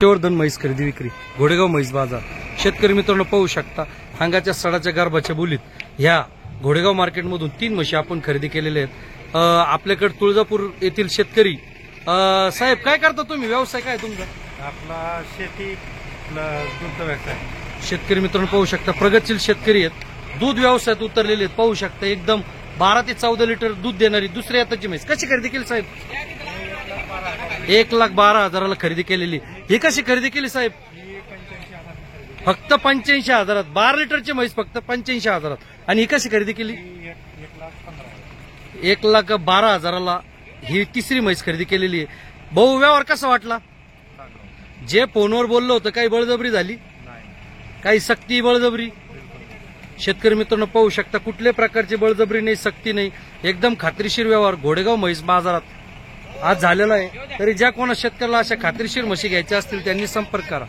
वर्धन म्हैस खरेदी विक्री घोडेगाव म्हैस बाजार। शेतकरी मित्रांनो पाहू शकता अंगाच्या सडाच्या गर्भाच्या बोलीत ह्या घोडेगाव मार्केटमधून 3 म्हशी आपण खरेदी केलेल्या आहेत। आपल्याकडे तुळजापूर येथील शेतकरी साहेब काय करता तुम्ही, व्यवसाय काय तुमचा? आपला शेती दूध व्यवसाय। शेतकरी मित्रांनो पाहू शकता प्रगतशील शेतकरी आहेत, दूध व्यवसायात उतरलेले आहेत। पाहू शकता एकदम 12 ते 14 लिटर दूध देणारी दुसऱ्या हाताची म्हैस कशी खरेदी केली साहेब? 1,12,000ला खरेदी केलेली। ही कशी खरेदी केली साहेब? फक्त 85,000, 12 लिटरची म्हैस फक्त 85,000। आणि ही कशी खरेदी केली? 1,12,000ला ही तिसरी म्हैस खरेदी केलेली आहे। भाऊ व्यवहार कसा वाटला? जे फोनवर बोललो होतं काही बळजबरी झाली? काही सक्ती बळजबरी? शेतकरी मित्रांनो पाहू शकता कुठल्याही प्रकारची बळजबरी नाही, सक्ती नाही, एकदम खात्रीशीर व्यवहार घोडेगाव म्हैस बाजारात आज झालेला आहे। तरी ज्या कोणा शेतकऱ्याला अशा खात्रीशीर म्हशी घ्यायच्या असतील त्यांनी संपर्क करा।